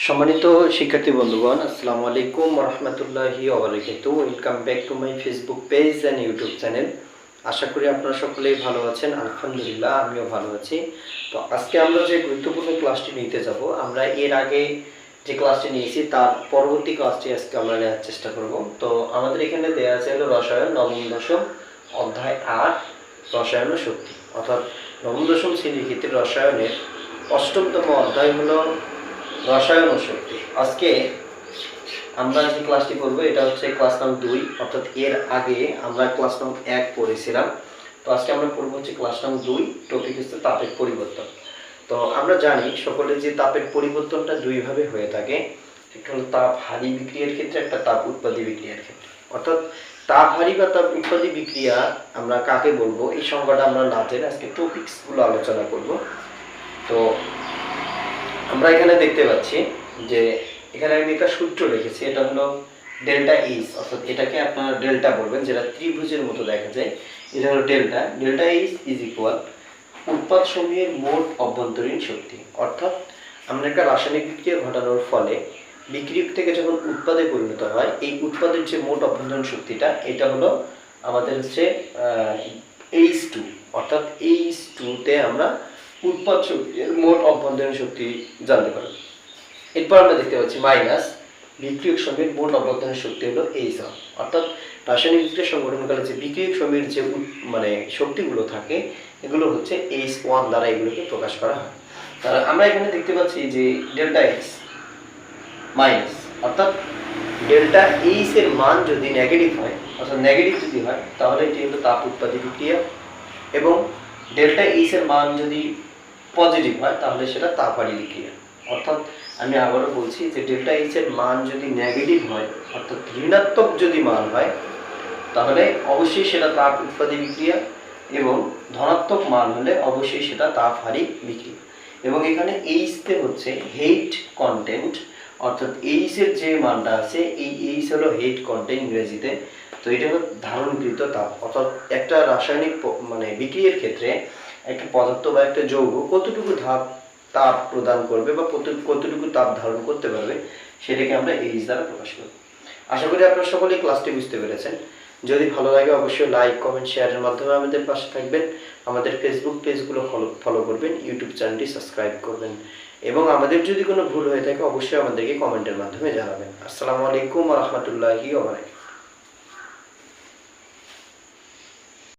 সম্মানিত শিক্ষার্থী বন্ধুগণ, আসসালামু আলাইকুম ওয়া রাহমাতুল্লাহি ওয়া বারাকাতুহু। Welcome back to my Facebook page and YouTube channel. আশা করি আপনারা সকলেই ভালো আছেন। আলহামদুলিল্লাহ, আমিও ভালো আছি। তো আজকে আমরা যে গুরুত্বপূর্ণ ক্লাসটি নিতে যাব, আমরা এর আগে যে ক্লাসটি নিয়েছি তার পরবর্তী ক্লাসটি আজকে আমরা নেওয়ার চেষ্টা করব। তো আমাদের এখানে দেওয়া আছে হলো রসায়ন নবম দশম অধ্যায় 8 রসায়ন ও শক্তি, অর্থাৎ নবম দশম শ্রেণীর ক্ষেত্রে রসায়নের অষ্টমতম অধ্যায় হলো রসায়ন ও শক্তি। আজকে আমরা যে ক্লাসটি করব এটা হচ্ছে ক্লাস নাম 2, অর্থাৎ এর আগে আমরা ক্লাস নাম 1 পড়েছিলাম। তো আজকে আমরা পড়ব হচ্ছে ক্লাস নাম 2, টপিক হচ্ছে তাপের পরিবর্তন। তো আমরা জানি সকলে যে তাপের পরিবর্তনটা দুই ভাবে হয়ে থাকে, একটা হলো তাপ হারি বিক্রিয়ার ক্ষেত্রে, একটা তাপ উৎপাদী বিক্রিয়ার ক্ষেত্রে। অর্থাৎ তাপ হারি বা তাপ উৎপাদী বিক্রিয়া আমরা কাকে বলবো এই সংজ্ঞাটা আমরা না জেনে আজকে টপিকসগুলো আলোচনা করব। তো আমরা এখানে দেখতে পাচ্ছি যে এখানে আমি একটা সূত্র রেখেছি, এটা হলো ডেল্টা এইচ, অর্থাৎ এটাকে আপনারা ডেল্টা বলবেন, যেটা ত্রিভুজের মতো দেখা যায়। এটা হলো ডেল্টা এইচ ইজ ইকুয়াল উৎপাদ সমূহের মোট অভ্যন্তরীণ শক্তি। অর্থাৎ আমরা একটা রাসায়নিক বিক্রিয়া ঘটানোর ফলে বিক্রিয়ক থেকে যখন উৎপাদে পরিণত হয়, এই উৎপাদের যে মোট অভ্যন্তরীণ শক্তিটা, এটা হলো আমাদের হচ্ছে H2, অর্থাৎ H2-তে আমরা উৎপাদ শক্তির মোট অভ্যন্তরীণ শক্তি জানতে পারি। এরপর আমরা দেখতে পাচ্ছি মাইনাস বিক্রিয়ক সমূহের মোট অভ্যন্তরীণ শক্তি হলো H1, অর্থাৎ রাসায়নিক বিক্রিয়া সংঘটনকালে যে বিক্রিয়ক সমূহের যে শক্তিগুলো থাকে, এগুলো হচ্ছে H1 দ্বারা এগুলোকে প্রকাশ করা হয়। তাহলে আমরা এখানে দেখতে পাচ্ছি যে ডেল্টা এইচ মাইনাস, অর্থাৎ ডেল্টা এইচ এর মান যদি নেগেটিভ হয়, অর্থাৎ নেগেটিভ যদি হয়, তাহলে এটি হলো তাপ উৎপাদী বিক্রিয়া, এবং ডেল্টা এইচ এর মান যদি পজিটিভ হয় তাহলে সেটা তাপহারী বিক্রিয়া। অর্থাৎ আমি আবারও বলছি যে ডেল্টা এইচ এর মান যদি নেগেটিভ হয়, অর্থাৎ ঋণাত্মক যদি মান হয়, তাহলে অবশ্যই সেটা তাপ উৎপাদী বিক্রিয়া, এবং ধনাত্মক মান হলে অবশ্যই সেটা তাপহারী বিক্রিয়া। এবং এখানে এইচতে হচ্ছে হেইট কন্টেন্ট, অর্থাৎ এইচ এর যে মানটা আছে, এই এইচ হলো হেইট কন্টেন্ট ইংরেজিতে। তো এটা হলো ধারণকৃত তাপ, অর্থাৎ একটা রাসায়নিক বিক্রিয়ার ক্ষেত্রে একটা পদার্থ বা একটা যৌগ কতটুকু তাপ প্রদান করবে বা কতটুকু তাপ ধারণ করতে পারবে, সেটাকে আমরা এইচ দ্বারা প্রকাশ করব। আশা করি আপনারা সকলেই ক্লাসটি বুঝতে পেরেছেন। যদি ভালো লাগে অবশ্যই লাইক, কমেন্ট, শেয়ারের মাধ্যমে আমাদের পাশে থাকবেন। আমাদের ফেসবুক পেজগুলো ফলো করবেন, ইউটিউব চ্যানেলটি সাবস্ক্রাইব করবেন, এবং আমাদের যদি কোনো ভুল হয়ে থাকে অবশ্যই আমাদেরকে কমেন্টের মাধ্যমে জানাবেন। আসসালামু আলাইকুম ওয়া রাহমাতুল্লাহি ওয়া বারাকাতুহু।